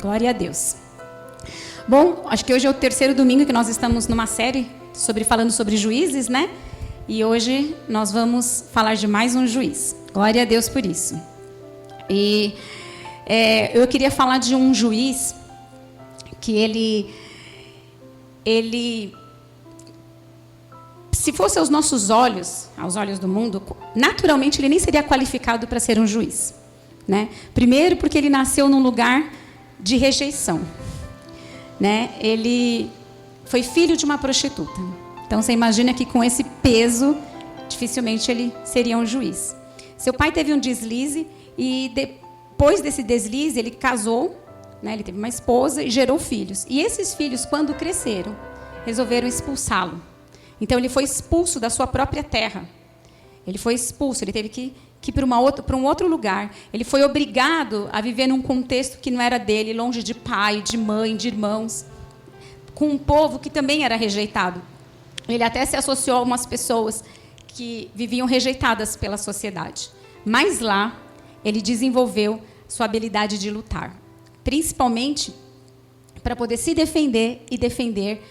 Glória a Deus. Bom, acho que hoje é o terceiro domingo que nós estamos numa série falando sobre juízes, né? E hoje nós vamos falar de mais um juiz. Glória a Deus por isso. E eu queria falar de um juiz que ele, se fosse aos nossos olhos, aos olhos do mundo, naturalmente ele nem seria qualificado para ser um juiz, né? Primeiro porque ele nasceu num lugar de rejeição, né? Ele foi filho de uma prostituta. Então você imagina que com esse peso, dificilmente ele seria um juiz. Seu pai teve um deslize e depois desse deslize ele casou, né? Ele teve uma esposa e gerou filhos. E esses filhos, quando cresceram, resolveram expulsá-lo. Então ele foi expulso da sua própria terra. Ele foi expulso, ele teve que ir para um outro lugar. Ele foi obrigado a viver num contexto que não era dele, longe de pai, de mãe, de irmãos, com um povo que também era rejeitado. Ele até se associou a umas pessoas que viviam rejeitadas pela sociedade. Mas lá, ele desenvolveu sua habilidade de lutar, principalmente para poder se defender e defender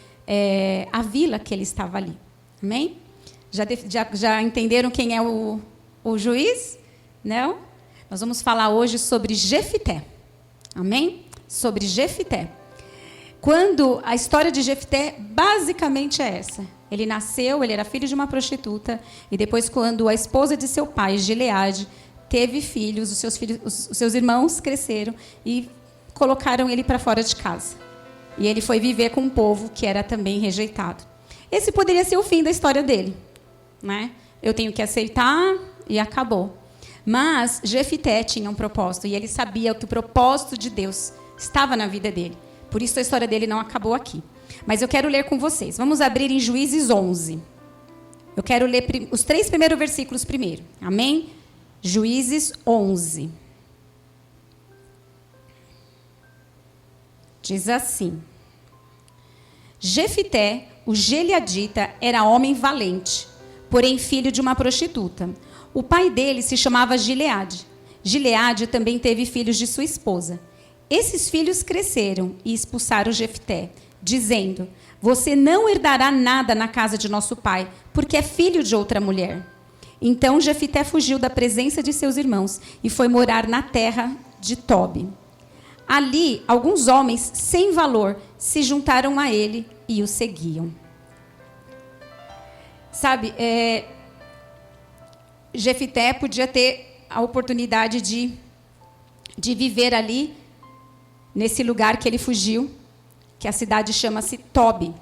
a vila que ele estava ali. Amém? Já entenderam quem é o juiz? Não? Nós vamos falar hoje sobre Jefité. Amém? Sobre Jefité. Quando a história de Jefité basicamente é essa. Ele nasceu, ele era filho de uma prostituta, e depois, quando a esposa de seu pai, Gileade, teve filhos, os seus irmãos cresceram e colocaram ele para fora de casa. E ele foi viver com um povo que era também rejeitado. Esse poderia ser o fim da história dele, né? Eu tenho que aceitar e acabou. Mas Jefité tinha um propósito, e ele sabia que o propósito de Deus estava na vida dele. Por isso a história dele não acabou aqui. Mas eu quero ler com vocês. Vamos abrir em Juízes 11. Eu quero ler os 3 primeiros versículos primeiro. Amém? Juízes 11. Diz assim: Jefité, o Gileadita, era homem valente, porém filho de uma prostituta. O pai dele se chamava Gileade. Gileade também teve filhos de sua esposa. Esses filhos cresceram e expulsaram Jefté, dizendo: você não herdará nada na casa de nosso pai, porque é filho de outra mulher. Então Jefité fugiu da presença de seus irmãos e foi morar na terra de Tobi. Ali, alguns homens sem valor se juntaram a ele e o seguiam. Sabe, Jefité podia ter a oportunidade de viver ali, nesse lugar que ele fugiu, que a cidade chama-se Tobi.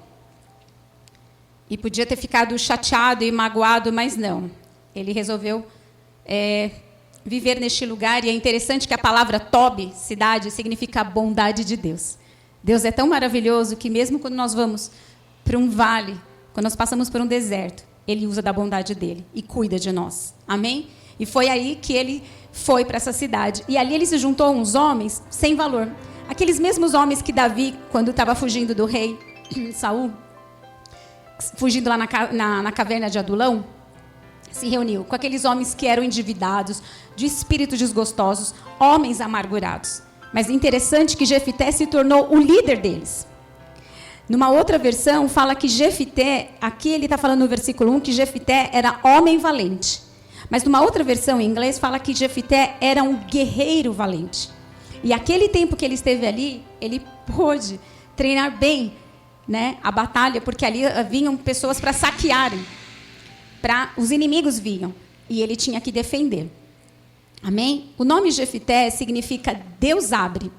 E podia ter ficado chateado e magoado, mas não. Ele resolveu viver neste lugar, e é interessante que a palavra Tobi, cidade, significa a bondade de Deus. Deus é tão maravilhoso que mesmo quando nós vamos para um vale, quando nós passamos por um deserto, Ele usa da bondade dEle e cuida de nós. Amém? E foi aí que ele foi para essa cidade. E ali ele se juntou a uns homens sem valor. Aqueles mesmos homens que Davi, quando estava fugindo do rei Saul, fugindo lá na caverna de Adulão, se reuniu com aqueles homens que eram endividados, de espíritos desgostosos, homens amargurados. Mas interessante que Jefité se tornou o líder deles. Numa outra versão, fala que Jefité, aqui ele está falando no versículo 1, que Jefité era homem valente. Mas numa outra versão, em inglês, fala que Jefité era um guerreiro valente. E aquele tempo que ele esteve ali, ele pôde treinar bem, né, a batalha, porque ali vinham pessoas para saquearem. Os inimigos vinham, e ele tinha que defender. Amém? O nome Jefité significa Deus abre.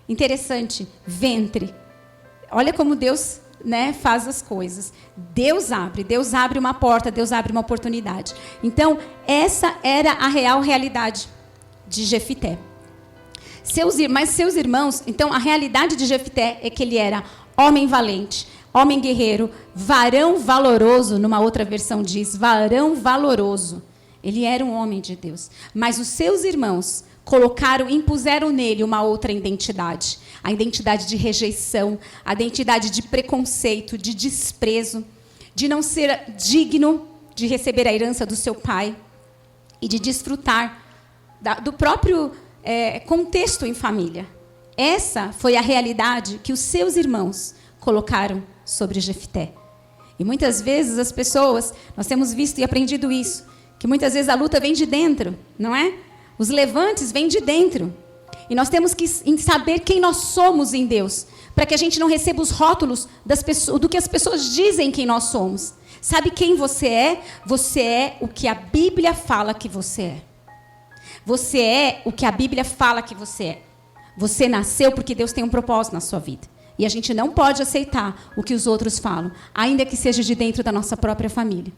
Interessante, ventre. Olha como Deus, né, faz as coisas. Deus abre uma porta, Deus abre uma oportunidade. Então, essa era a real realidade de Jefité. Mas seus irmãos, então a realidade de Jefité é que ele era homem valente, homem guerreiro, varão valoroso, numa outra versão diz, varão valoroso. Ele era um homem de Deus. Mas os seus irmãos impuseram nele uma outra identidade. A identidade de rejeição, a identidade de preconceito, de desprezo, de não ser digno de receber a herança do seu pai e de desfrutar do próprio contexto em família. essa foi a realidade que os seus irmãos colocaram sobre Jefté. E muitas vezes as pessoas, nós temos visto e aprendido isso, que muitas vezes a luta vem de dentro, não é? Os levantes vêm de dentro. E nós temos que saber quem nós somos em Deus, para que a gente não receba os rótulos do que as pessoas dizem quem nós somos. Sabe quem você é? Você é o que a Bíblia fala que você é. Você é o que a Bíblia fala que você é. Você nasceu porque Deus tem um propósito na sua vida. E a gente não pode aceitar o que os outros falam, ainda que seja de dentro da nossa própria família.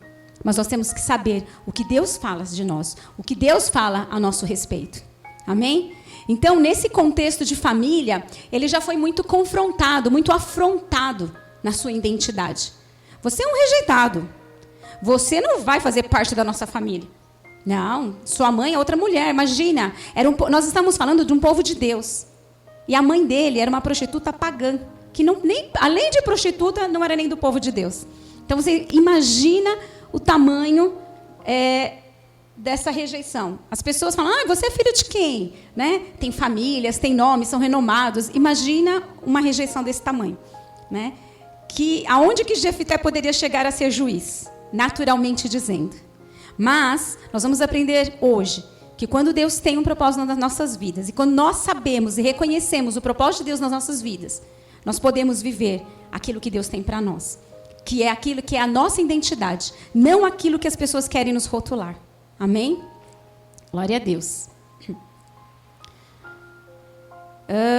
Mas nós temos que saber o que Deus fala de nós, o que Deus fala a nosso respeito. Amém? Então, nesse contexto de família, ele já foi muito confrontado, muito afrontado na sua identidade. Você é um rejeitado. Você não vai fazer parte da nossa família. Não, sua mãe é outra mulher, imagina. Nós estamos falando de um povo de Deus. E a mãe dele era uma prostituta pagã, que além de prostituta, não era nem do povo de Deus. Então, você imagina o tamanho dessa rejeição. As pessoas falam, você é filho de quem? Né? Tem famílias, tem nomes, são renomados. Imagina uma rejeição desse tamanho. Né? Aonde que Jefté poderia chegar a ser juiz? Naturalmente dizendo. Mas nós vamos aprender hoje que quando Deus tem um propósito nas nossas vidas, e quando nós sabemos e reconhecemos o propósito de Deus nas nossas vidas, nós podemos viver aquilo que Deus tem para nós, que é aquilo que é a nossa identidade, não aquilo que as pessoas querem nos rotular. Amém? Glória a Deus.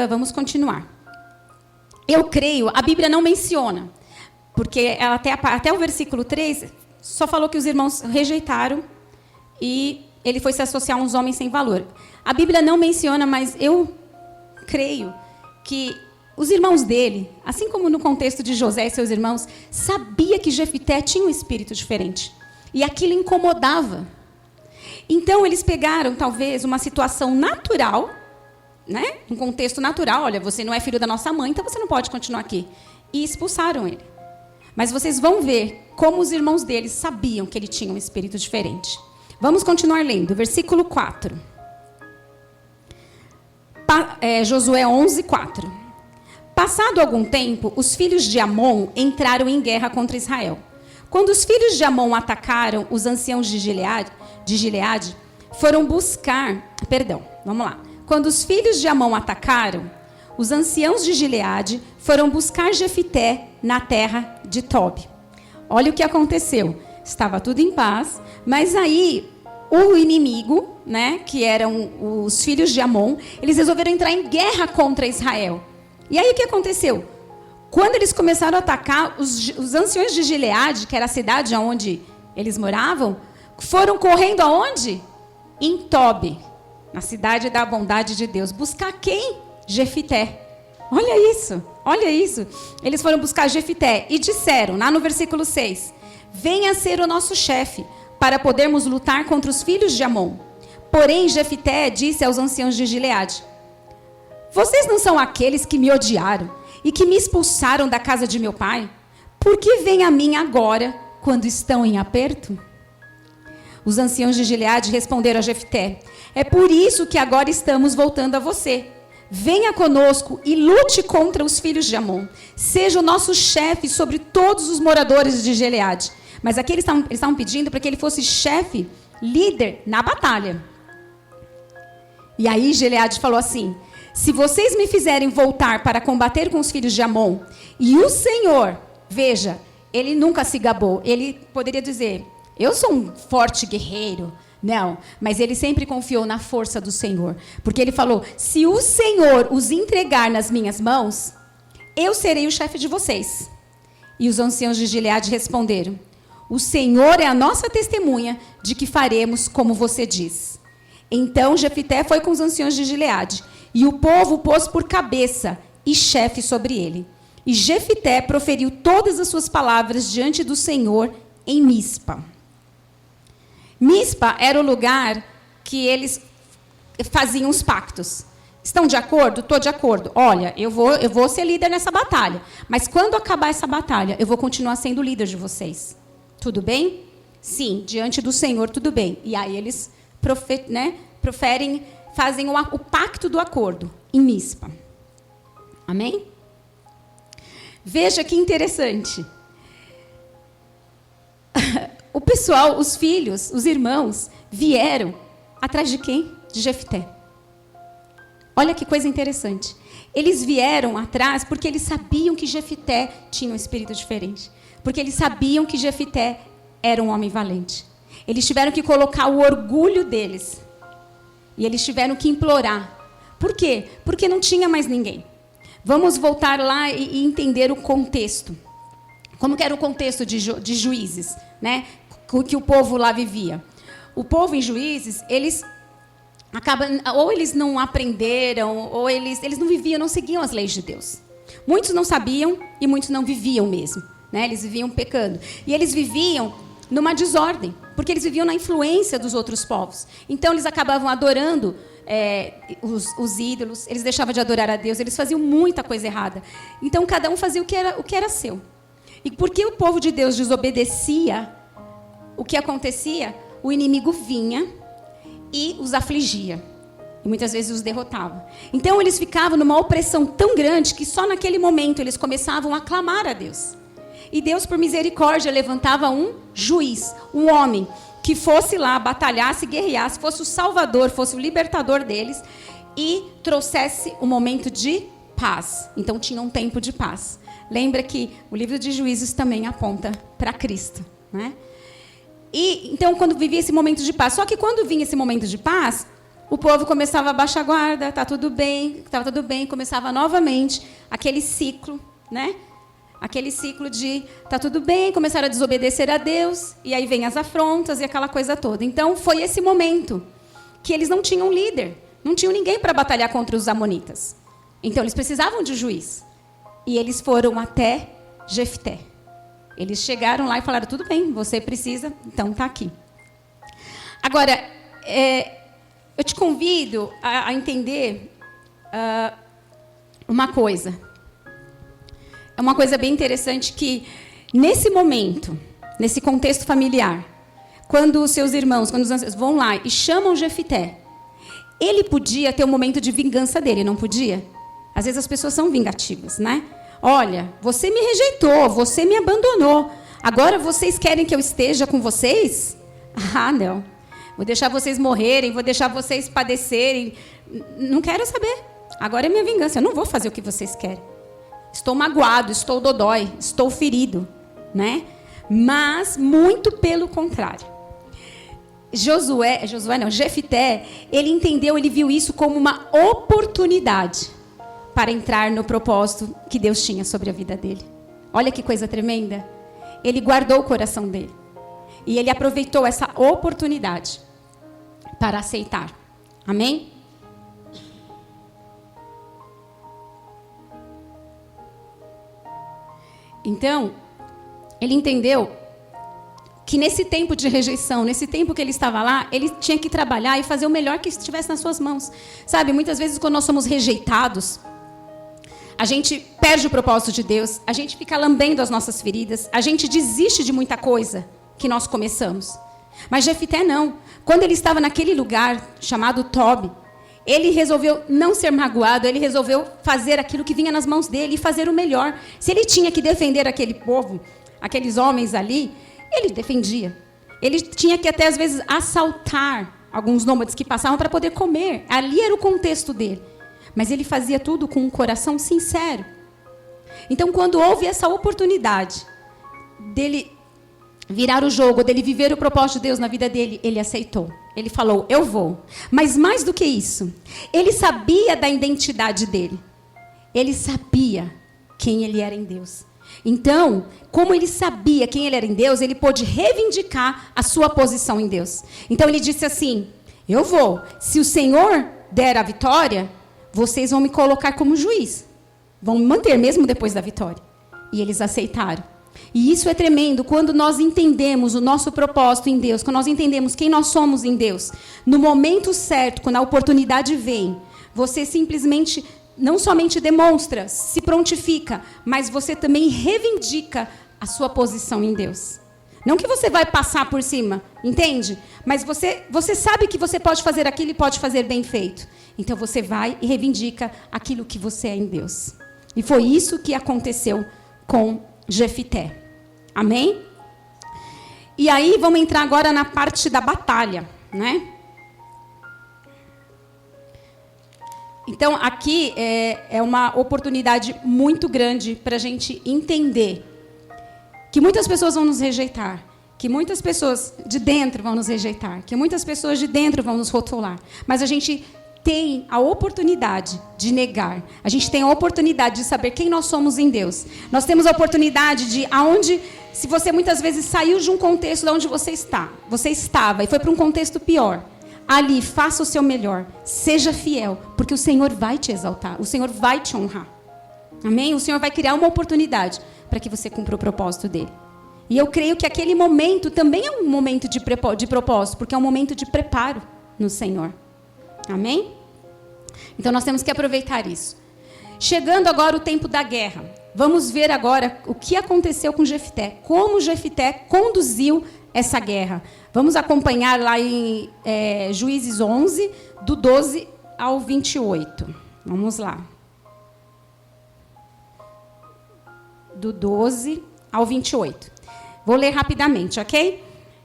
Vamos continuar. Eu creio, a Bíblia não menciona, porque ela até o versículo 3 só falou que os irmãos rejeitaram e ele foi se associar a uns homens sem valor. A Bíblia não menciona, mas eu creio que os irmãos dele, assim como no contexto de José e seus irmãos, sabia que Jefté tinha um espírito diferente. E aquilo incomodava. Então, eles pegaram, talvez, uma situação natural, né? Um contexto natural. Olha, você não é filho da nossa mãe, então você não pode continuar aqui. E expulsaram ele. Mas vocês vão ver como os irmãos deles sabiam que ele tinha um espírito diferente. Vamos continuar lendo. Versículo 4. Josué 11, 4. Passado algum tempo, os filhos de Amon entraram em guerra contra Israel. Quando os filhos de Amon atacaram os anciãos de Gileade, foram buscar... Perdão, vamos lá. Quando os filhos de Amon atacaram, os anciãos de Gileade foram buscar Jefté na terra de Tobi. Olha o que aconteceu. Estava tudo em paz, mas aí o inimigo, né, que eram os filhos de Amon, eles resolveram entrar em guerra contra Israel. E aí o que aconteceu? Quando eles começaram a atacar, os anciões de Gileade, que era a cidade onde eles moravam, foram correndo aonde? Em Tobi, na cidade da bondade de Deus. Buscar quem? Jefté. Olha isso, olha isso. Eles foram buscar Jefté e disseram, lá no versículo 6, venha ser o nosso chefe, para podermos lutar contra os filhos de Amon. Porém, Jefté disse aos anciãos de Gileade, vocês não são aqueles que me odiaram e que me expulsaram da casa de meu pai? Por que vêm a mim agora, quando estão em aperto? Os anciãos de Gileade responderam a Jefté, é por isso que agora estamos voltando a você. Venha conosco e lute contra os filhos de Amon. Seja o nosso chefe sobre todos os moradores de Gileade. Mas aqui eles estavam pedindo para que ele fosse chefe, líder na batalha. E aí Gileade falou assim, se vocês me fizerem voltar para combater com os filhos de Amon, e o Senhor, veja, ele nunca se gabou, ele poderia dizer, eu sou um forte guerreiro. Não, mas ele sempre confiou na força do Senhor. Porque ele falou, se o Senhor os entregar nas minhas mãos, eu serei o chefe de vocês. E os anciãos de Gileade responderam, o Senhor é a nossa testemunha de que faremos como você diz. Então Jefté foi com os anciãos de Gileade, e o povo pôs por cabeça e chefe sobre ele. E Jefté proferiu todas as suas palavras diante do Senhor em Mispa. Mispa era o lugar que eles faziam os pactos. Estão de acordo? Estou de acordo. Olha, eu vou ser líder nessa batalha. Mas quando acabar essa batalha, eu vou continuar sendo líder de vocês. Tudo bem? Sim, diante do Senhor, tudo bem. E aí eles proferem, fazem o pacto do acordo em Mispa. Amém? Veja que interessante. O pessoal, os filhos, os irmãos, vieram atrás de quem? De Jefté. Olha que coisa interessante. Eles vieram atrás porque eles sabiam que Jefté tinha um espírito diferente. Porque eles sabiam que Jefté era um homem valente. Eles tiveram que colocar o orgulho deles. E eles tiveram que implorar. Por quê? Porque não tinha mais ninguém. Vamos voltar lá e entender o contexto. Como que era o contexto de Juízes, né? Que o povo lá vivia. O povo em Juízes, eles ou eles não aprenderam, ou eles não viviam, não seguiam as leis de Deus. Muitos não sabiam e muitos não viviam mesmo, né? Eles viviam pecando. E eles viviam numa desordem, porque eles viviam na influência dos outros povos. Então, eles acabavam adorando os ídolos, eles deixavam de adorar a Deus, eles faziam muita coisa errada. Então, cada um fazia o que era seu. E porque o povo de Deus desobedecia, o que acontecia? O inimigo vinha e os afligia. E muitas vezes os derrotava. Então, eles ficavam numa opressão tão grande que só naquele momento eles começavam a clamar a Deus. E Deus, por misericórdia, levantava um juiz, um homem, que fosse lá, batalhasse, guerreasse, fosse o salvador, fosse o libertador deles e trouxesse um momento de paz. Então, tinha um tempo de paz. Lembra que o livro de Juízes também aponta para Cristo, né? E então, quando vivia esse momento de paz, só que quando vinha esse momento de paz, o povo começava a baixar a guarda, estava tudo bem, começava novamente aquele ciclo, né? Aquele ciclo de tá tudo bem, começaram a desobedecer a Deus, e aí vem as afrontas e aquela coisa toda. Então, foi esse momento que eles não tinham líder, não tinham ninguém para batalhar contra os amonitas. Então, eles precisavam de juiz. E eles foram até Jefté. Eles chegaram lá e falaram, tudo bem, você precisa, então está aqui. Agora, eu te convido a entender uma coisa. É uma coisa bem interessante que, nesse momento, nesse contexto familiar, quando os seus irmãos, quando os ancestros vão lá e chamam Jefté, ele podia ter um momento de vingança dele, não podia? Às vezes as pessoas são vingativas, né? Olha, você me rejeitou, você me abandonou. Agora vocês querem que eu esteja com vocês? Ah, não. Vou deixar vocês morrerem, vou deixar vocês padecerem. Não quero saber. Agora é minha vingança. Eu não vou fazer o que vocês querem. Estou magoado, estou dodói, estou ferido, né? Mas muito pelo contrário. Jefté, ele entendeu, ele viu isso como uma oportunidade para entrar no propósito que Deus tinha sobre a vida dele. Olha que coisa tremenda. Ele guardou o coração dele. E ele aproveitou essa oportunidade para aceitar. Amém? Então, ele entendeu que nesse tempo de rejeição, nesse tempo que ele estava lá, ele tinha que trabalhar e fazer o melhor que estivesse nas suas mãos. Sabe, muitas vezes quando nós somos rejeitados, a gente perde o propósito de Deus, a gente fica lambendo as nossas feridas, a gente desiste de muita coisa que nós começamos. Mas Jefté não. Quando ele estava naquele lugar chamado Tobi, ele resolveu não ser magoado, ele resolveu fazer aquilo que vinha nas mãos dele e fazer o melhor. Se ele tinha que defender aquele povo, aqueles homens ali, ele defendia. Ele tinha que até às vezes assaltar alguns nômades que passavam para poder comer. Ali era o contexto dele. Mas ele fazia tudo com um coração sincero. Então, quando houve essa oportunidade dele virar o jogo, dele viver o propósito de Deus na vida dele, ele aceitou. Ele falou, eu vou. Mas mais do que isso, ele sabia da identidade dele. Ele sabia quem ele era em Deus. Então, como ele sabia quem ele era em Deus, ele pôde reivindicar a sua posição em Deus. Então, ele disse assim, eu vou. Se o Senhor der a vitória, vocês vão me colocar como juiz. Vão me manter mesmo depois da vitória. E eles aceitaram. E isso é tremendo quando nós entendemos o nosso propósito em Deus, quando nós entendemos quem nós somos em Deus. No momento certo, quando a oportunidade vem, você simplesmente não somente demonstra, se prontifica, mas você também reivindica a sua posição em Deus. Não que você vai passar por cima, entende? Mas você sabe que você pode fazer aquilo e pode fazer bem feito. Então você vai e reivindica aquilo que você é em Deus. E foi isso que aconteceu com Jefité. Amém? E aí vamos entrar agora na parte da batalha, né? Então, aqui é uma oportunidade muito grande para a gente entender que muitas pessoas vão nos rejeitar, que muitas pessoas de dentro vão nos rejeitar, que muitas pessoas de dentro vão nos rotular. Mas a gente tem a oportunidade de negar. A gente tem a oportunidade de saber quem nós somos em Deus. Nós temos a oportunidade de se você muitas vezes saiu de um contexto de onde você estava e foi para um contexto pior. Ali, faça o seu melhor, seja fiel, porque o Senhor vai te exaltar, o Senhor vai te honrar. Amém? O Senhor vai criar uma oportunidade para que você cumpra o propósito dele. E eu creio que aquele momento também é um momento de propósito, porque é um momento de preparo no Senhor. Amém? Então nós temos que aproveitar isso. Chegando agora o tempo da guerra, vamos ver agora o que aconteceu com Jefité, como Jefité conduziu essa guerra. Vamos acompanhar lá em Juízes 11, do 12 ao 28. Vamos lá. Do 12 ao 28. Vou ler rapidamente, ok?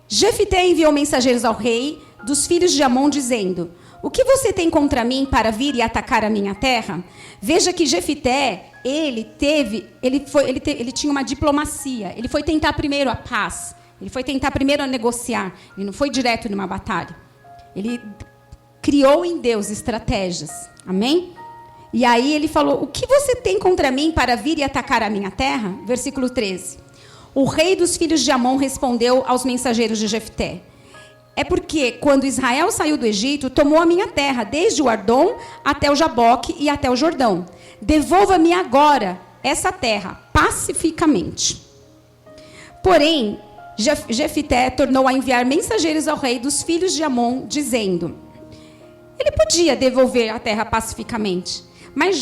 Jefité enviou mensageiros ao rei dos filhos de Amon, dizendo: o que você tem contra mim para vir e atacar a minha terra? Veja que Jefité, ele tinha uma diplomacia. Ele foi tentar primeiro a paz. Ele foi tentar primeiro a negociar. Ele não foi direto numa batalha. Ele criou em Deus estratégias. Amém? E aí ele falou: o que você tem contra mim para vir e atacar a minha terra? Versículo 13. O rei dos filhos de Amon respondeu aos mensageiros de Jefté: é porque, quando Israel saiu do Egito, tomou a minha terra, desde o Ardom até o Jaboque e até o Jordão. Devolva-me agora essa terra, pacificamente. Porém, Jefité tornou a enviar mensageiros ao rei dos filhos de Amon, dizendo: ele podia devolver a terra pacificamente. Mas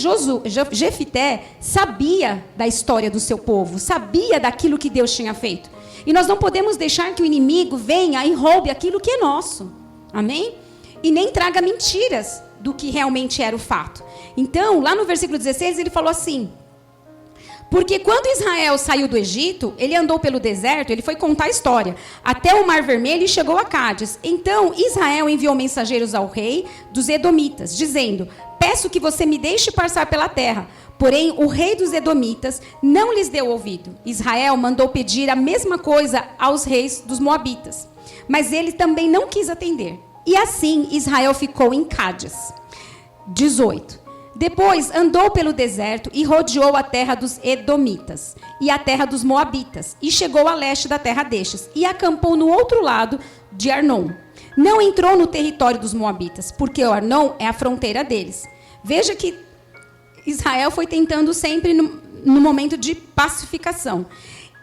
Jefité sabia da história do seu povo, sabia daquilo que Deus tinha feito. E nós não podemos deixar que o inimigo venha e roube aquilo que é nosso. Amém? E nem traga mentiras do que realmente era o fato. Então, lá no versículo 16, ele falou assim: porque quando Israel saiu do Egito, ele andou pelo deserto, ele foi contar a história, até o Mar Vermelho e chegou a Cádiz. Então, Israel enviou mensageiros ao rei dos Edomitas, dizendo: peço que você me deixe passar pela terra. Porém, o rei dos Edomitas não lhes deu ouvido. Israel mandou pedir a mesma coisa aos reis dos Moabitas, mas ele também não quis atender. E assim, Israel ficou em Cádiz. 18. Depois andou pelo deserto e rodeou a terra dos Edomitas e a terra dos Moabitas, e chegou a leste da terra destes, e acampou no outro lado de Arnon. Não entrou no território dos Moabitas, porque o Arnon é a fronteira deles. Veja que Israel foi tentando sempre no momento de pacificação.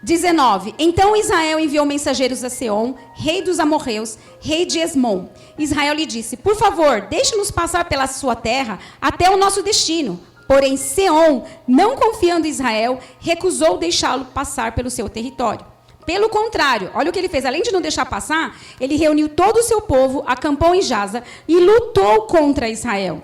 19. Então Israel enviou mensageiros a Seom, rei dos amorreus, rei de Esmom. Israel lhe disse: por favor, deixe-nos passar pela sua terra até o nosso destino. Porém, Seom, não confiando em Israel, recusou deixá-lo passar pelo seu território. Pelo contrário, olha o que ele fez. Além de não deixar passar, ele reuniu todo o seu povo, acampou em Jaza e lutou contra Israel.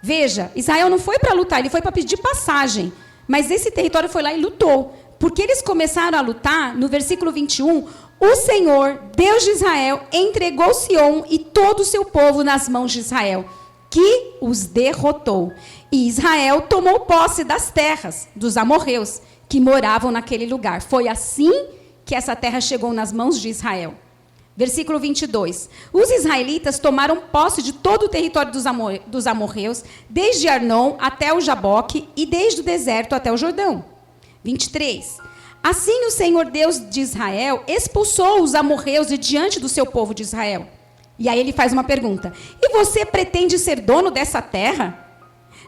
Veja, Israel não foi para lutar, ele foi para pedir passagem. Mas esse território foi lá e lutou. Porque eles começaram a lutar, no versículo 21, o Senhor, Deus de Israel, entregou Sion e todo o seu povo nas mãos de Israel, que os derrotou. E Israel tomou posse das terras dos amorreus, que moravam naquele lugar. Foi assim que essa terra chegou nas mãos de Israel. Versículo 22. Os israelitas tomaram posse de todo o território dos amorreus, desde Arnon até o Jaboque e desde o deserto até o Jordão. 23. Assim o Senhor Deus de Israel expulsou os amorreus de diante do seu povo de Israel. E aí ele faz uma pergunta: e você pretende ser dono dessa terra?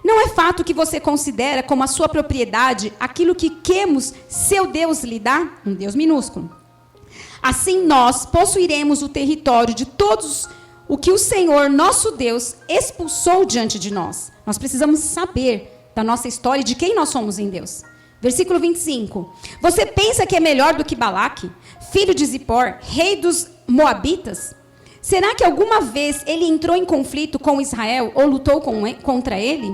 Não é fato que você considera como a sua propriedade aquilo que Quemos, seu Deus, lhe dá? Um Deus minúsculo. Assim nós possuiremos o território de todos o que o Senhor, nosso Deus, expulsou diante de nós. Nós precisamos saber da nossa história e de quem nós somos em Deus. Versículo 25. Você pensa que é melhor do que Balaque, filho de Zippor, rei dos Moabitas? Será que alguma vez ele entrou em conflito com Israel ou lutou contra ele?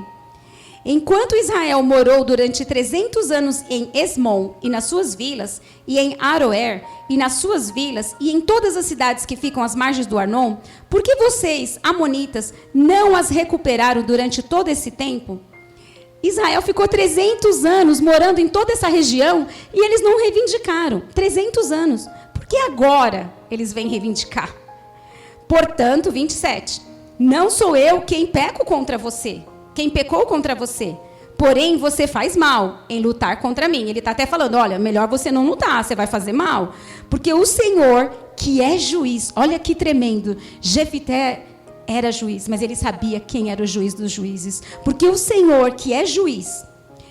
Enquanto Israel morou durante 300 anos em Esmon e nas suas vilas, e em Aroer e nas suas vilas, e em todas as cidades que ficam às margens do Arnon, por que vocês, amonitas, não as recuperaram durante todo esse tempo? Israel ficou 300 anos morando em toda essa região e eles não reivindicaram. 300 anos. Por que agora eles vêm reivindicar? Portanto, 27. Não sou eu quem peco contra você. Quem pecou contra você, porém você faz mal em lutar contra mim. Ele está até falando, olha, melhor você não lutar, você vai fazer mal. Porque o Senhor, que é juiz, olha que tremendo, Jefité era juiz, mas ele sabia quem era o juiz dos juízes. Porque o Senhor, que é juiz,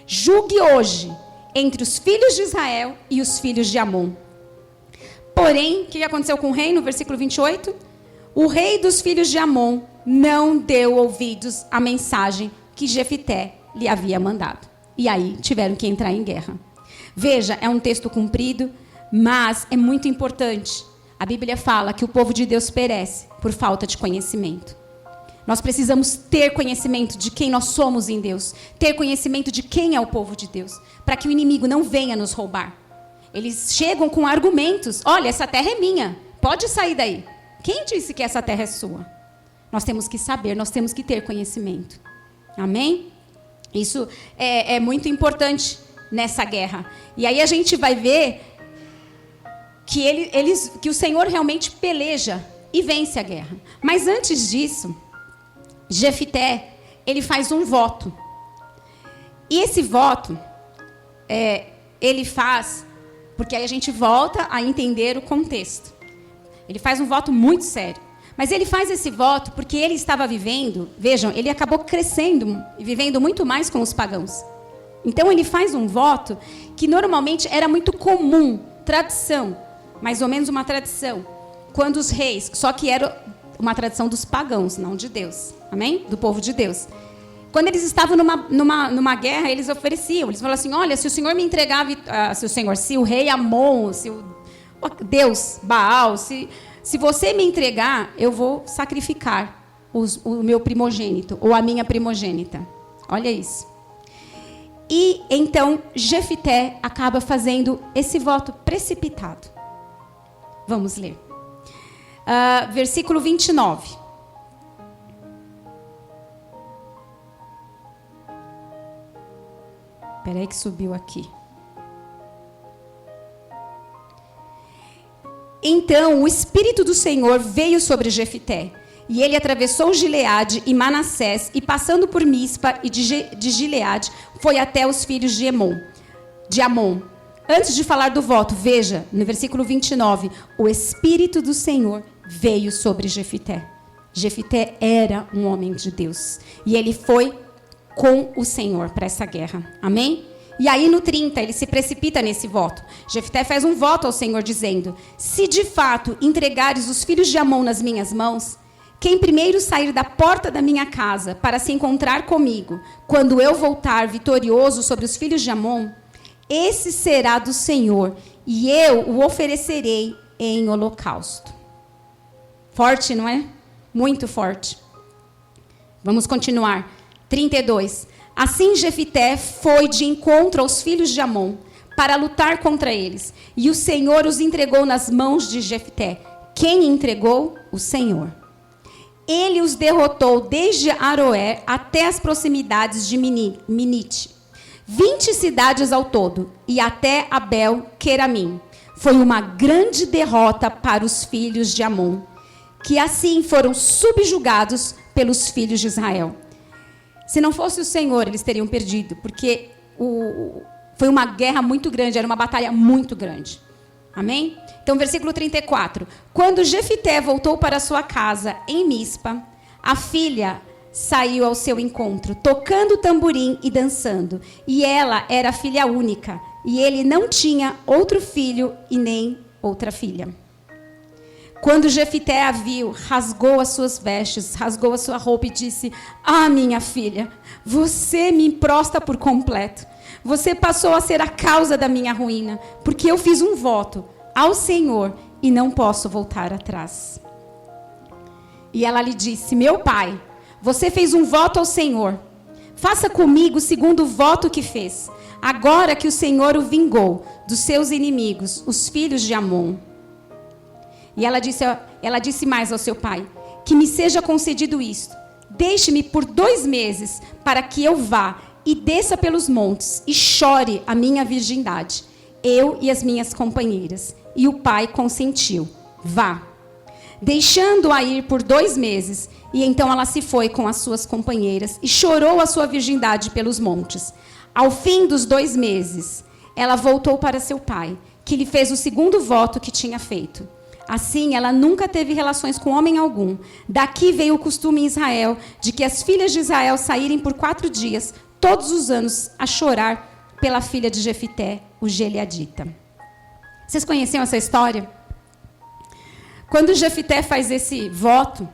julgue hoje entre os filhos de Israel e os filhos de Amon. Porém, o que aconteceu com o rei no versículo 28? O rei dos filhos de Amon não deu ouvidos à mensagem que Jefité lhe havia mandado. E aí tiveram que entrar em guerra. Veja, é um texto comprido, mas é muito importante. A Bíblia fala que o povo de Deus perece por falta de conhecimento. Nós precisamos ter conhecimento de quem nós somos em Deus, ter conhecimento de quem é o povo de Deus, para que o inimigo não venha nos roubar. Eles chegam com argumentos, olha, essa terra é minha, pode sair daí. Quem disse que essa terra é sua? Nós temos que saber, nós temos que ter conhecimento. Amém? Isso é muito importante nessa guerra. E aí a gente vai ver que o Senhor realmente peleja e vence a guerra. Mas antes disso, Jefité, ele faz um voto. E esse voto, ele faz, porque aí a gente volta a entender o contexto. Ele faz um voto muito sério. Mas ele faz esse voto porque ele estava vivendo, vejam, ele acabou crescendo e vivendo muito mais com os pagãos. Então ele faz um voto que normalmente era muito comum, tradição, mais ou menos uma tradição, quando os reis, só que era uma tradição dos pagãos, não de Deus, amém? Do povo de Deus. Quando eles estavam numa guerra, eles ofereciam, eles falavam assim, olha, se o Senhor me entregar, se o rei Amon, se o Deus Baal, se você me entregar, eu vou sacrificar o meu primogênito, ou a minha primogênita. Olha isso. E então, Jefité acaba fazendo esse voto precipitado. Vamos ler. Versículo 29. Espera aí que subiu aqui. Então o Espírito do Senhor veio sobre Jefité, e ele atravessou Gileade e Manassés, e passando por Mispa e de Gileade, foi até os filhos de Amon. Antes de falar do voto, veja, no versículo 29, o Espírito do Senhor veio sobre Jefité. Jefité era um homem de Deus, e ele foi com o Senhor para essa guerra. Amém? E aí no 30, ele se precipita nesse voto. Jefté faz um voto ao Senhor dizendo, se de fato entregares os filhos de Amon nas minhas mãos, quem primeiro sair da porta da minha casa para se encontrar comigo, quando eu voltar vitorioso sobre os filhos de Amon, esse será do Senhor, e eu o oferecerei em holocausto. Forte, não é? Muito forte. Vamos continuar. 32. Assim Jefité foi de encontro aos filhos de Amon, para lutar contra eles. E o Senhor os entregou nas mãos de Jefité. Quem entregou? O Senhor. Ele os derrotou desde Aroer até as proximidades de Minite. 20 cidades ao todo, e até Abel-Queramim. Foi uma grande derrota para os filhos de Amon, que assim foram subjugados pelos filhos de Israel. Se não fosse o Senhor, eles teriam perdido, porque foi uma guerra muito grande, era uma batalha muito grande. Amém? Então, versículo 34. Quando Jefité voltou para sua casa em Mispa, a filha saiu ao seu encontro, tocando tamborim e dançando. E ela era filha única, e ele não tinha outro filho e nem outra filha. Quando Jefité a viu, rasgou as suas vestes, rasgou a sua roupa e disse, minha filha, você me prostra por completo. Você passou a ser a causa da minha ruína, porque eu fiz um voto ao Senhor e não posso voltar atrás. E ela lhe disse, meu pai, você fez um voto ao Senhor, Faça comigo segundo o voto que fez, agora que o Senhor o vingou dos seus inimigos, os filhos de Amon. E ela disse mais ao seu pai: que me seja concedido isto. Deixe-me por 2 meses para que eu vá e desça pelos montes e chore a minha virgindade, eu e as minhas companheiras. E o pai consentiu. Vá. Deixando-a ir por 2 meses, e então ela se foi com as suas companheiras e chorou a sua virgindade pelos montes. Ao fim dos 2 meses, ela voltou para seu pai, que lhe fez o segundo voto que tinha feito. Assim, ela nunca teve relações com homem algum. Daqui veio o costume em Israel de que as filhas de Israel saírem por 4 dias, todos os anos, a chorar pela filha de Jefité, o Gileadita. Vocês conheciam essa história? Quando Jefité faz esse voto,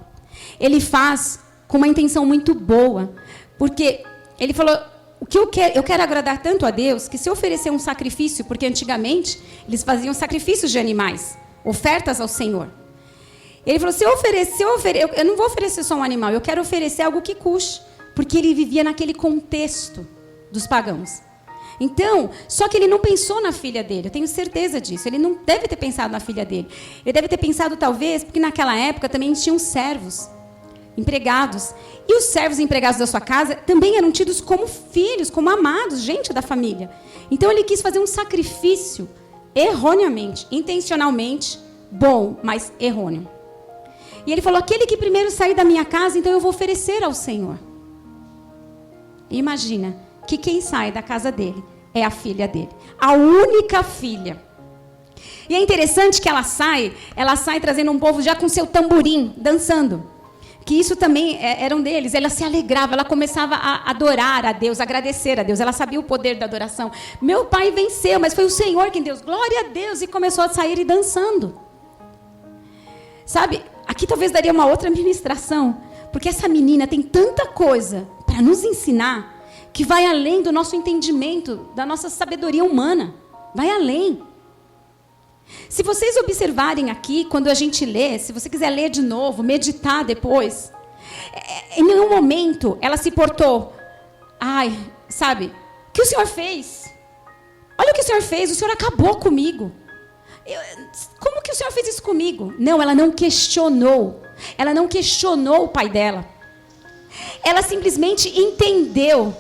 ele faz com uma intenção muito boa, porque ele falou: o que eu quero agradar tanto a Deus, que se eu oferecer um sacrifício, porque antigamente eles faziam sacrifícios de animais, ofertas ao Senhor. Ele falou: eu não vou oferecer só um animal, eu quero oferecer algo que custe, porque ele vivia naquele contexto dos pagãos. Então, só que ele não pensou na filha dele, eu tenho certeza disso. Ele não deve ter pensado na filha dele. Ele deve ter pensado, talvez, porque naquela época também tinham servos, empregados. E os servos empregados da sua casa também eram tidos como filhos, como amados, gente da família. Então, ele quis fazer um sacrifício erroneamente, intencionalmente, bom, mas errôneo. E ele falou: aquele que primeiro sair da minha casa, então eu vou oferecer ao Senhor. E imagina que quem sai da casa dele é a filha dele, a única filha. E é interessante que ela sai trazendo um povo já com seu tamborim, dançando. Que isso também eram deles. Ela se alegrava, ela começava a adorar a Deus, agradecer a Deus. Ela sabia o poder da adoração. Meu pai venceu, mas foi o Senhor quem deu. Glória a Deus! E começou a sair e dançando. Sabe, aqui talvez daria uma outra ministração, porque essa menina tem tanta coisa para nos ensinar, que vai além do nosso entendimento, da nossa sabedoria humana. Vai além. Se vocês observarem aqui, quando a gente lê, se você quiser ler de novo, meditar depois, em nenhum momento ela se portou: ai, sabe, o que o Senhor fez? Olha o que o Senhor fez, o Senhor acabou comigo. Como que o Senhor fez isso comigo? Não, ela não questionou. Ela não questionou o pai dela. Ela simplesmente entendeu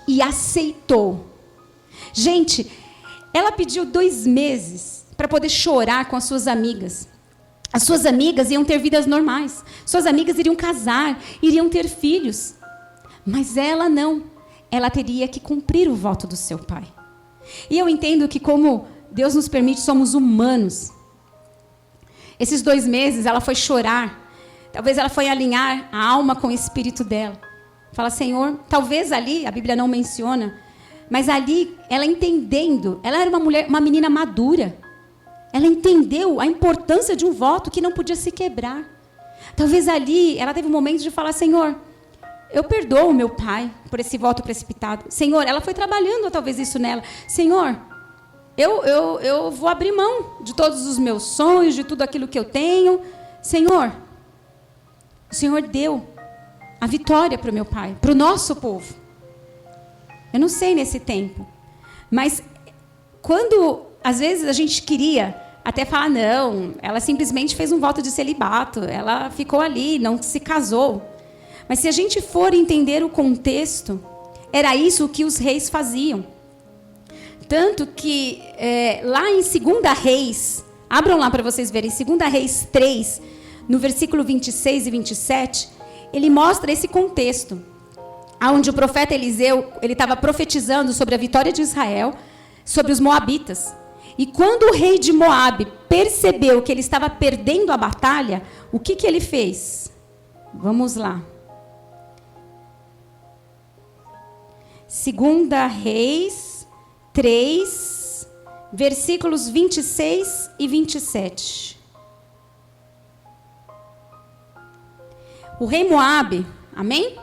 e aceitou. Gente, ela pediu 2 meses para poder chorar com as suas amigas. As suas amigas iam ter vidas normais. Suas amigas iriam casar, iriam ter filhos. Mas ela não. Ela teria que cumprir o voto do seu pai. E eu entendo que, como Deus nos permite, somos humanos. Esses 2 meses ela foi chorar. Talvez ela foi alinhar a alma com o espírito dela. Fala: Senhor, talvez ali, a Bíblia não menciona, mas ali, ela entendendo, ela era uma menina madura. Ela entendeu a importância de um voto que não podia se quebrar. Talvez ali, ela teve um momento de falar: Senhor, eu perdoo o meu pai por esse voto precipitado. Senhor, ela foi trabalhando talvez isso nela. Senhor, eu vou abrir mão de todos os meus sonhos, de tudo aquilo que eu tenho. Senhor, o Senhor deu a vitória para o meu pai, para o nosso povo. Eu não sei nesse tempo, mas quando às vezes a gente queria até falar: não, ela simplesmente fez um voto de celibato, ela ficou ali, não se casou. Mas se a gente for entender o contexto, era isso que os reis faziam. Tanto que lá em 2 Reis, abram lá para vocês verem, 2 Reis 3, no versículo 26 e 27, ele mostra esse contexto, onde o profeta Eliseu, ele estava profetizando sobre a vitória de Israel, sobre os moabitas. E quando o rei de Moabe percebeu que ele estava perdendo a batalha, o que ele fez? Vamos lá. 2 Reis 3, versículos 26 e 27. O rei Moabe, amém?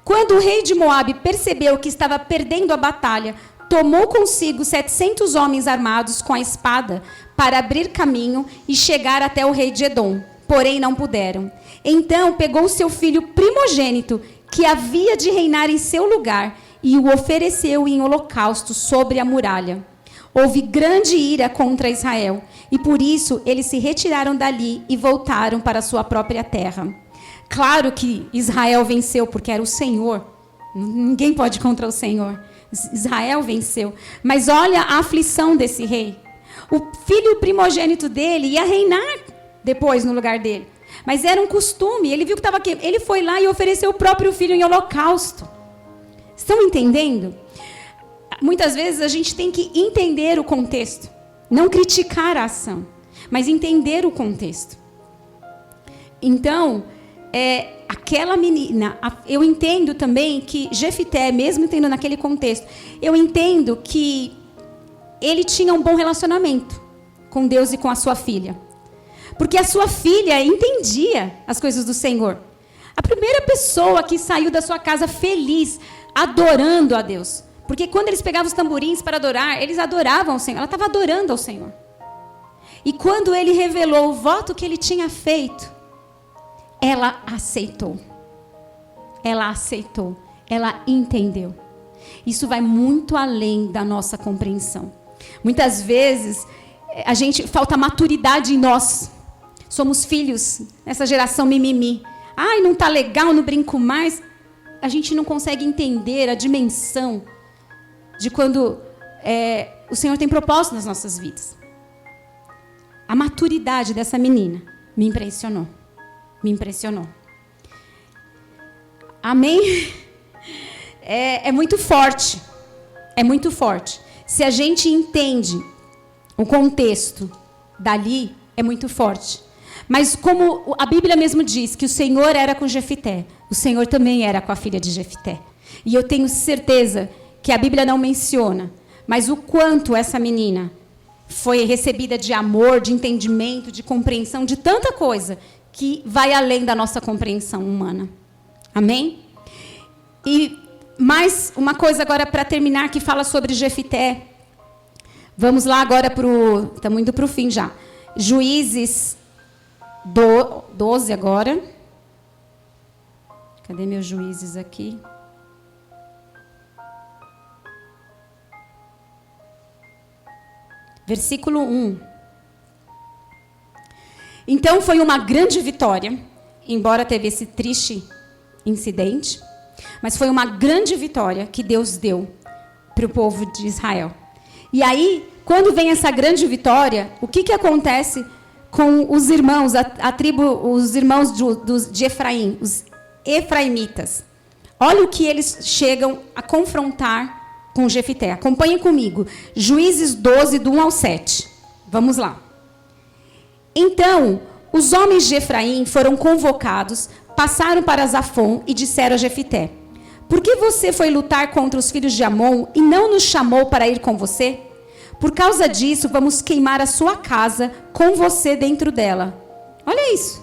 Quando o rei de Moabe percebeu que estava perdendo a batalha, tomou consigo 700 homens armados com a espada para abrir caminho e chegar até o rei de Edom. Porém, não puderam. Então, pegou seu filho primogênito, que havia de reinar em seu lugar, e o ofereceu em holocausto sobre a muralha. Houve grande ira contra Israel, e por isso eles se retiraram dali e voltaram para a sua própria terra. Claro que Israel venceu, porque era o Senhor. Ninguém pode contra o Senhor. Israel venceu. Mas olha a aflição desse rei. O filho primogênito dele ia reinar depois no lugar dele. Mas era um costume. Ele viu que estava aqui. Ele foi lá e ofereceu o próprio filho em holocausto. Estão entendendo? Muitas vezes a gente tem que entender o contexto. Não criticar a ação, mas entender o contexto. Então, aquela menina, eu entendo também que Jefité, mesmo entendendo naquele contexto, eu entendo que ele tinha um bom relacionamento com Deus e com a sua filha. Porque a sua filha entendia as coisas do Senhor. A primeira pessoa que saiu da sua casa feliz, adorando a Deus. Porque quando eles pegavam os tamborins para adorar, eles adoravam o Senhor. Ela estava adorando ao Senhor. E quando ele revelou o voto que ele tinha feito, ela aceitou. Ela aceitou. Ela entendeu. Isso vai muito além da nossa compreensão. Muitas vezes, falta maturidade em nós. Somos filhos nessa geração mimimi. Ai, não está legal, não brinco mais. A gente não consegue entender a dimensão de quando o Senhor tem propósito nas nossas vidas. A maturidade dessa menina me impressionou. Me impressionou. Amém? É muito forte. É muito forte. Se a gente entende o contexto dali, é muito forte. Mas como a Bíblia mesmo diz que o Senhor era com Jefité, o Senhor também era com a filha de Jefité. E eu tenho certeza que a Bíblia não menciona, mas o quanto essa menina foi recebida de amor, de entendimento, de compreensão, de tanta coisa, que vai além da nossa compreensão humana. Amém? E mais uma coisa agora para terminar, que fala sobre Jefité. Vamos lá agora estamos indo para o fim já. Juízes 12 agora. Cadê meus juízes aqui? Versículo 1. Então foi uma grande vitória, embora teve esse triste incidente, mas foi uma grande vitória que Deus deu para o povo de Israel. E aí, quando vem essa grande vitória, o que acontece com os irmãos, os irmãos de Efraim, os efraimitas? Olha o que eles chegam a confrontar com Jefité. Acompanhem comigo. Juízes 12, do 1 ao 7. Vamos lá. Então, os homens de Efraim foram convocados, passaram para Zafon e disseram a Jefité: por que você foi lutar contra os filhos de Amon e não nos chamou para ir com você? Por causa disso, vamos queimar a sua casa com você dentro dela. Olha isso.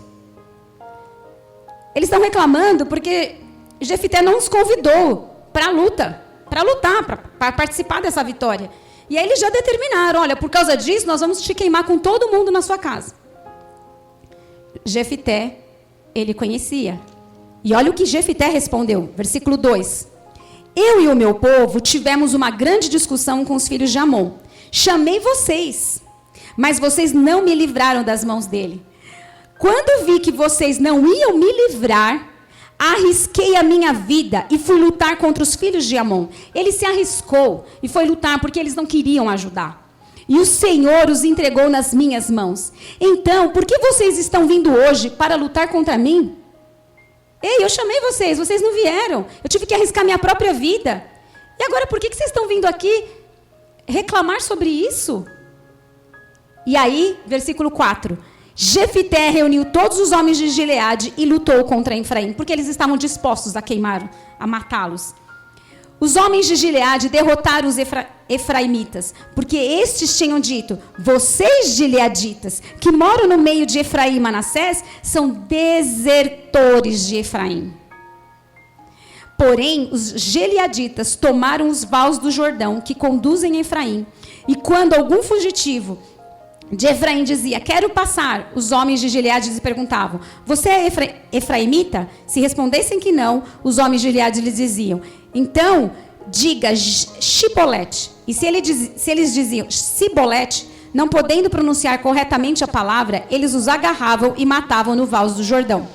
Eles estão reclamando porque Jefité não os convidou para a luta. Para lutar, para participar dessa vitória. E aí eles já determinaram: olha, por causa disso, nós vamos te queimar com todo mundo na sua casa. Jefité, ele conhecia. E olha o que Jefité respondeu, versículo 2. Eu e o meu povo tivemos uma grande discussão com os filhos de Amon. Chamei vocês, mas vocês não me livraram das mãos dele. Quando vi que vocês não iam me livrar, arrisquei a minha vida e fui lutar contra os filhos de Amon. Ele se arriscou e foi lutar porque eles não queriam ajudar. E o Senhor os entregou nas minhas mãos. Então, por que vocês estão vindo hoje para lutar contra mim? Ei, eu chamei vocês, vocês não vieram. Eu tive que arriscar minha própria vida. E agora, por que vocês estão vindo aqui reclamar sobre isso? E aí, versículo 4. Jefité reuniu todos os homens de Gileade e lutou contra Efraim, porque eles estavam dispostos a queimar, a matá-los. Os homens de Gileade derrotaram os efraimitas, porque estes tinham dito: vocês, gileaditas, que moram no meio de Efraim e Manassés, são desertores de Efraim. Porém, os gileaditas tomaram os vales do Jordão, que conduzem a Efraim, e quando algum fugitivo de Efraim dizia: quero passar. Os homens de Gileade lhes perguntavam: você é efraimita? Se respondessem que não, os homens de Gileade lhes diziam: então diga Shibolete. E se eles diziam Sibolete, não podendo pronunciar corretamente a palavra, eles os agarravam e matavam no Vals do Jordão.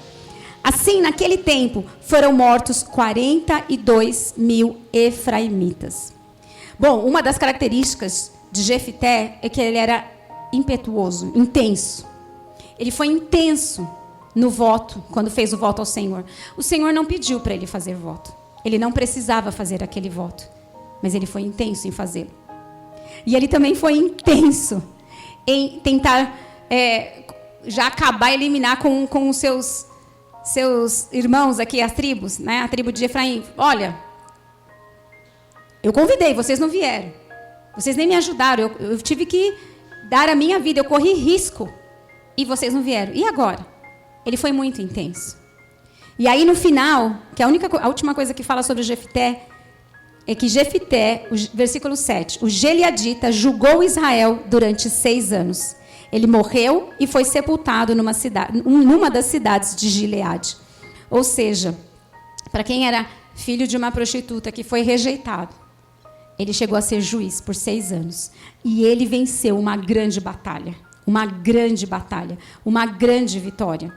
Assim, naquele tempo, foram mortos 42.000 efraimitas. Bom, uma das características de Jefté é que ele era impetuoso, intenso. Ele foi intenso no voto, quando fez o voto ao Senhor. O Senhor não pediu para ele fazer voto. Ele não precisava fazer aquele voto, mas ele foi intenso em fazê-lo. E ele também foi intenso em tentar já acabar, eliminar com os seus irmãos aqui, as tribos, né? A tribo de Efraim. Olha, eu convidei, vocês não vieram. Vocês nem me ajudaram. Eu tive que dar a minha vida, eu corri risco. E vocês não vieram. E agora? Ele foi muito intenso. E aí no final, que a última coisa que fala sobre Jefté, é que Jefté, versículo 7, o Gileadita julgou Israel durante 6 anos. Ele morreu e foi sepultado numa das cidades de Gileade. Ou seja, para quem era filho de uma prostituta que foi rejeitado, ele chegou a ser juiz por 6 anos. E ele venceu uma grande batalha. Uma grande batalha. Uma grande vitória.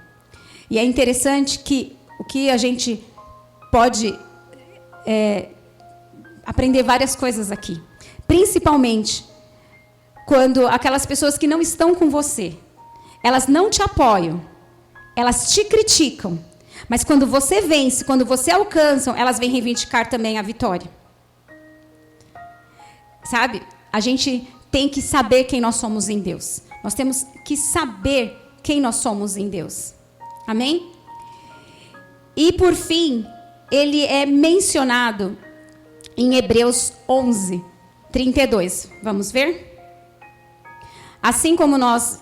E é interessante que o que a gente pode aprender várias coisas aqui. Principalmente quando aquelas pessoas que não estão com você, elas não te apoiam, elas te criticam. Mas quando você vence, quando você alcança, elas vêm reivindicar também a vitória. Sabe? A gente tem que saber quem nós somos em Deus. Nós temos que saber quem nós somos em Deus. Amém? E por fim, ele é mencionado em Hebreus 11, 32. Vamos ver? Assim como nós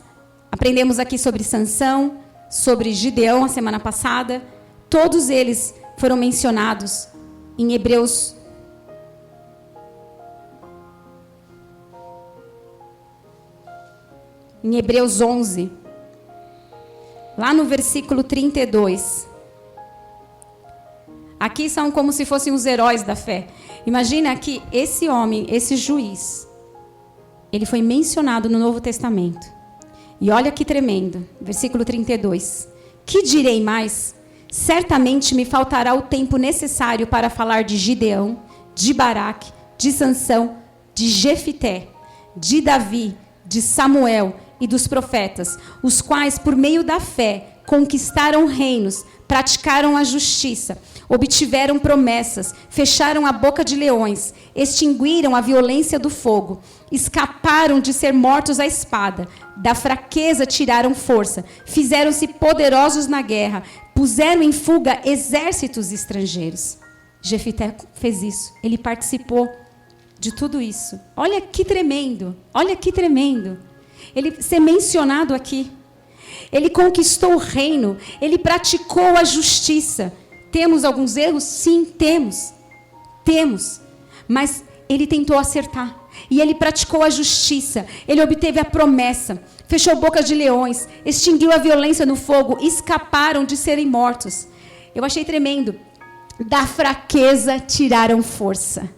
aprendemos aqui sobre Sansão, sobre Gideão a semana passada, todos eles foram mencionados em Hebreus 11, lá no versículo 32. Aqui são como se fossem os heróis da fé. Imagina que esse homem, esse juiz, ele foi mencionado no Novo Testamento. E olha que tremendo, versículo 32. Que direi mais? Certamente me faltará o tempo necessário para falar de Gideão, de Baraque, de Sansão, de Jefté, de Davi, de Samuel e dos profetas, os quais, por meio da fé, conquistaram reinos, praticaram a justiça, obtiveram promessas, fecharam a boca de leões, extinguiram a violência do fogo, escaparam de ser mortos à espada, da fraqueza tiraram força, fizeram-se poderosos na guerra, puseram em fuga exércitos estrangeiros. Jefté fez isso, ele participou de tudo isso. Olha que tremendo, olha que tremendo. Ele ser mencionado aqui. Ele conquistou o reino, ele praticou a justiça. Temos alguns erros? Sim, temos. Temos. Mas ele tentou acertar. E ele praticou a justiça. Ele obteve a promessa. Fechou boca de leões. Extinguiu a violência no fogo. Escaparam de serem mortos. Eu achei tremendo. Da fraqueza tiraram força.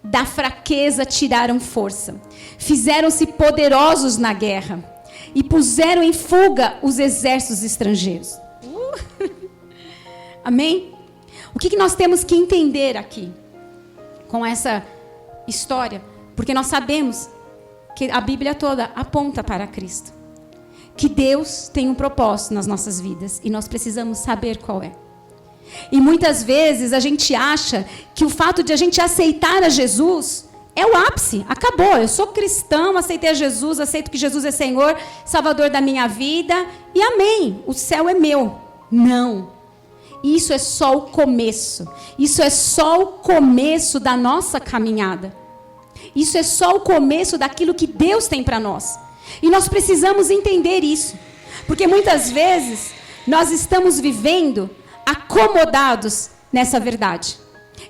Da fraqueza tiraram força. Fizeram-se poderosos na guerra. E puseram em fuga os exércitos estrangeiros. Amém? O que nós temos que entender aqui com essa história? Porque nós sabemos que a Bíblia toda aponta para Cristo. Que Deus tem um propósito nas nossas vidas e nós precisamos saber qual é. E muitas vezes a gente acha que o fato de a gente aceitar a Jesus é o ápice, acabou. Eu sou cristão, aceitei a Jesus, aceito que Jesus é Senhor, Salvador da minha vida e amém, o céu é meu. Não. Isso é só o começo. Isso é só o começo da nossa caminhada. Isso é só o começo daquilo que Deus tem para nós. E nós precisamos entender isso. Porque muitas vezes nós estamos vivendo acomodados nessa verdade.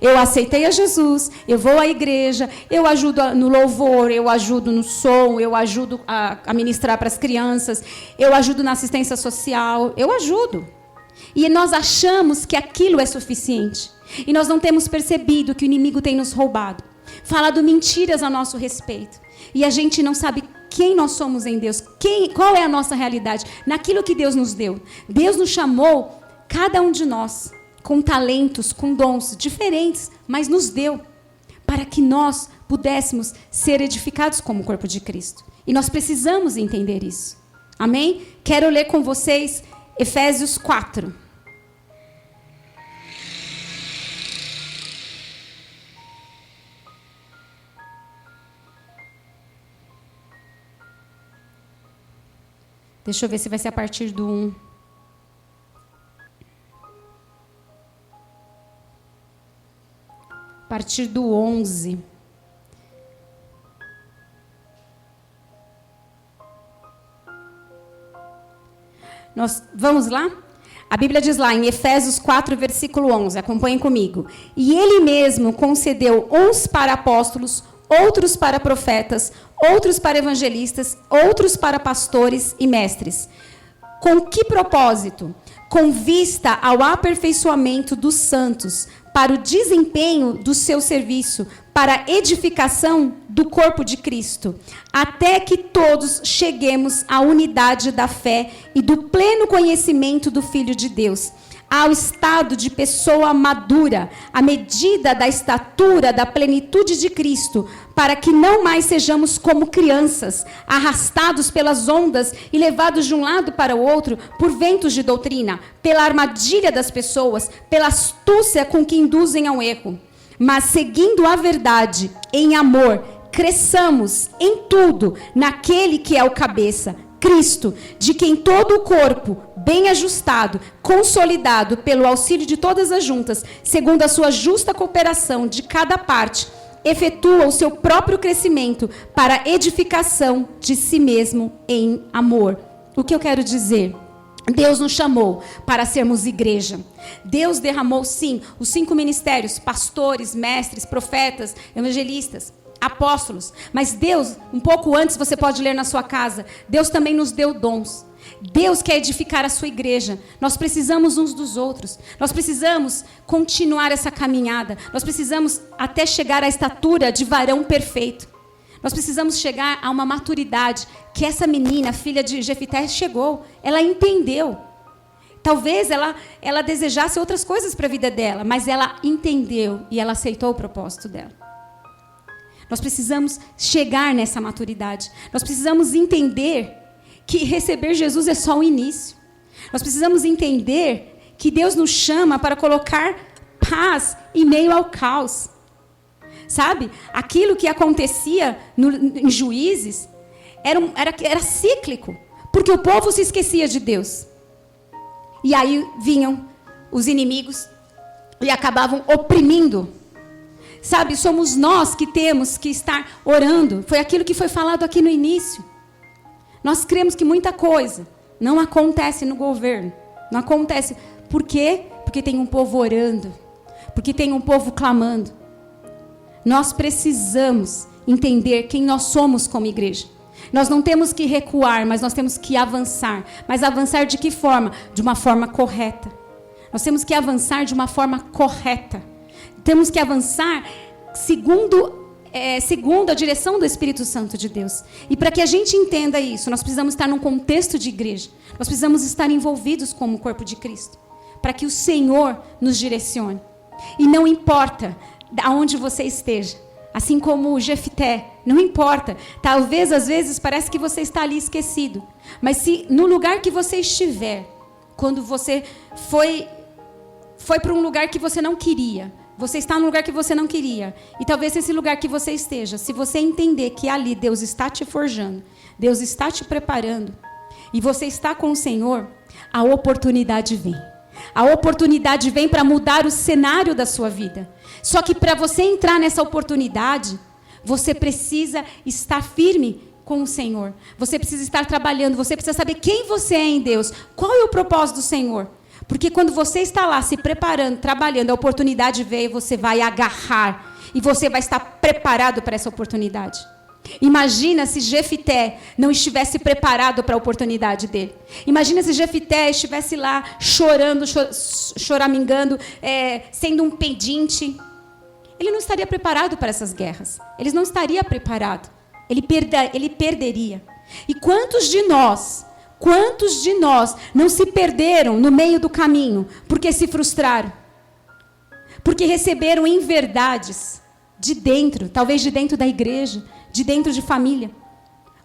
Eu aceitei a Jesus, eu vou à igreja, eu ajudo no louvor, eu ajudo no som, eu ajudo a ministrar para as crianças, eu ajudo na assistência social, eu ajudo. E nós achamos que aquilo é suficiente. E nós não temos percebido que o inimigo tem nos roubado, falado mentiras a nosso respeito. E a gente não sabe quem nós somos em Deus, qual é a nossa realidade, naquilo que Deus nos deu. Deus nos chamou, cada um de nós, com talentos, com dons diferentes, mas nos deu, para que nós pudéssemos ser edificados como o corpo de Cristo. E nós precisamos entender isso. Amém? Quero ler com vocês Efésios 4. Deixa eu ver se vai ser a partir do 1. A partir do 11. Vamos lá? A Bíblia diz lá em Efésios 4, versículo 11. Acompanhem comigo. E ele mesmo concedeu uns para apóstolos, outros para profetas, outros para evangelistas, outros para pastores e mestres. Com que propósito? Com vista ao aperfeiçoamento dos santos, para o desempenho do seu serviço, para a edificação do corpo de Cristo, até que todos cheguemos à unidade da fé e do pleno conhecimento do Filho de Deus, ao estado de pessoa madura, à medida da estatura da plenitude de Cristo, para que não mais sejamos como crianças, arrastados pelas ondas e levados de um lado para o outro por ventos de doutrina, pela armadilha das pessoas, pela astúcia com que induzem ao erro. Mas seguindo a verdade, em amor, cresçamos em tudo naquele que é o cabeça, Cristo, de quem todo o corpo, bem ajustado, consolidado pelo auxílio de todas as juntas, segundo a sua justa cooperação de cada parte, efetua o seu próprio crescimento para a edificação de si mesmo em amor. O que eu quero dizer? Deus nos chamou para sermos igreja. Deus derramou, sim, os 5 ministérios, pastores, mestres, profetas, evangelistas, apóstolos. Mas Deus, um pouco antes, você pode ler na sua casa, Deus também nos deu dons. Deus quer edificar a sua igreja. Nós precisamos uns dos outros. Nós precisamos continuar essa caminhada. Nós precisamos até chegar à estatura de varão perfeito. Nós precisamos chegar a uma maturidade que essa menina, filha de Jefité, chegou. Ela entendeu. Talvez ela desejasse outras coisas para a vida dela, mas ela entendeu e ela aceitou o propósito dela. Nós precisamos chegar nessa maturidade. Nós precisamos entender que receber Jesus é só o início. Nós precisamos entender que Deus nos chama para colocar paz em meio ao caos. Sabe? Aquilo que acontecia em Juízes era cíclico, porque o povo se esquecia de Deus. E aí vinham os inimigos e acabavam oprimindo. Sabe? Somos nós que temos que estar orando. Foi aquilo que foi falado aqui no início. Nós cremos que muita coisa não acontece no governo. Não acontece. Por quê? Porque tem um povo orando. Porque tem um povo clamando. Nós precisamos entender quem nós somos como igreja. Nós não temos que recuar, mas nós temos que avançar. Mas avançar de que forma? De uma forma correta. Nós temos que avançar de uma forma correta. Temos que avançar segundo a direção do Espírito Santo de Deus. E para que a gente entenda isso, nós precisamos estar num contexto de igreja. Nós precisamos estar envolvidos como o corpo de Cristo. Para que o Senhor nos direcione. E não importa aonde você esteja. Assim como o Jefité, não importa. Talvez, às vezes, parece que você está ali esquecido. Mas se no lugar que você estiver, quando você foi para um lugar que você não queria, você está num lugar que você não queria, e talvez esse lugar que você esteja, se você entender que ali Deus está te forjando, Deus está te preparando, e você está com o Senhor, a oportunidade vem. A oportunidade vem para mudar o cenário da sua vida. Só que para você entrar nessa oportunidade, você precisa estar firme com o Senhor. Você precisa estar trabalhando, você precisa saber quem você é em Deus. Qual é o propósito do Senhor? Porque quando você está lá se preparando, trabalhando, a oportunidade veio, você vai agarrar. E você vai estar preparado para essa oportunidade. Imagina se Jefité não estivesse preparado para a oportunidade dele. Imagina se Jefité estivesse lá chorando, choramingando, sendo um pedinte. Ele não estaria preparado para essas guerras. Ele não estaria preparado. Ele perderia. E quantos de nós não se perderam no meio do caminho porque se frustraram? Porque receberam inverdades de dentro, talvez de dentro da igreja, de dentro de família.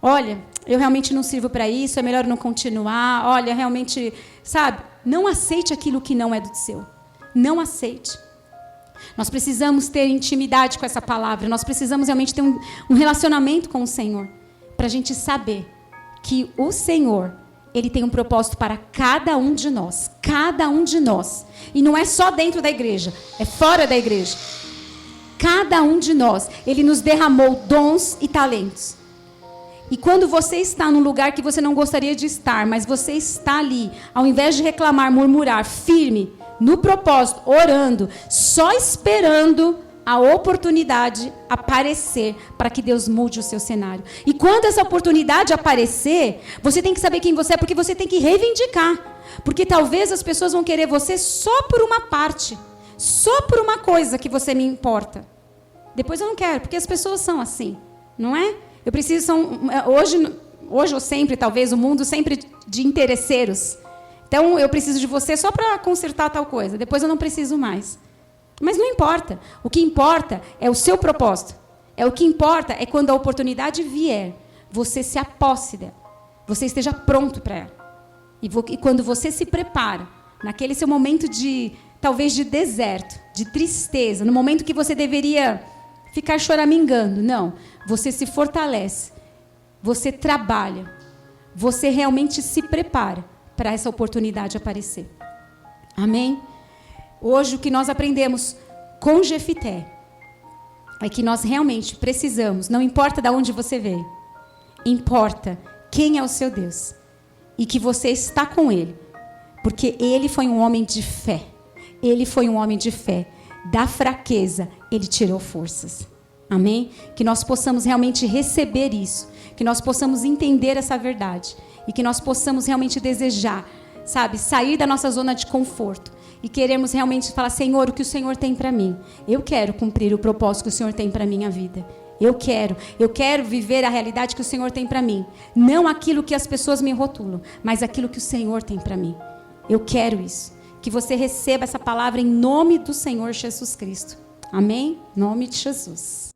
Olha, eu realmente não sirvo para isso, é melhor não continuar. Olha, realmente, sabe? Não aceite aquilo que não é do seu. Não aceite. Nós precisamos ter intimidade com essa palavra. Nós precisamos realmente ter um relacionamento com o Senhor. Para a gente saber que o Senhor, Ele tem um propósito para cada um de nós. Cada um de nós. E não é só dentro da igreja, é fora da igreja. Cada um de nós, Ele nos derramou dons e talentos. E quando você está num lugar que você não gostaria de estar, mas você está ali, ao invés de reclamar, murmurar, firme, no propósito, orando, só esperando a oportunidade aparecer para que Deus mude o seu cenário. E quando essa oportunidade aparecer, você tem que saber quem você é, porque você tem que reivindicar. Porque talvez as pessoas vão querer você só por uma parte. Só por uma coisa que você me importa. Depois eu não quero, porque as pessoas são assim, não é? Eu preciso, hoje ou sempre, talvez, o mundo sempre de interesseiros. Então, eu preciso de você só para consertar tal coisa. Depois eu não preciso mais. Mas não importa. O que importa é o seu propósito. O que importa é quando a oportunidade vier, você se aposse dela. Você esteja pronto para ela. E quando você se prepara, naquele seu momento talvez de deserto, de tristeza, no momento que você deveria ficar choramingando. Não, você se fortalece, você trabalha, você realmente se prepara para essa oportunidade aparecer. Amém? Hoje o que nós aprendemos com Jefité é que nós realmente precisamos, não importa de onde você veio, importa quem é o seu Deus e que você está com Ele, porque Ele foi um homem de fé. Ele foi um homem de fé. Da fraqueza, Ele tirou forças. Amém? Que nós possamos realmente receber isso. Que nós possamos entender essa verdade. E que nós possamos realmente desejar, sabe, sair da nossa zona de conforto. E queremos realmente falar, Senhor, o que o Senhor tem para mim? Eu quero cumprir o propósito que o Senhor tem para a minha vida. Eu quero viver a realidade que o Senhor tem para mim. Não aquilo que as pessoas me rotulam, mas aquilo que o Senhor tem para mim. Eu quero isso. Que você receba essa palavra em nome do Senhor Jesus Cristo. Amém? Em nome de Jesus.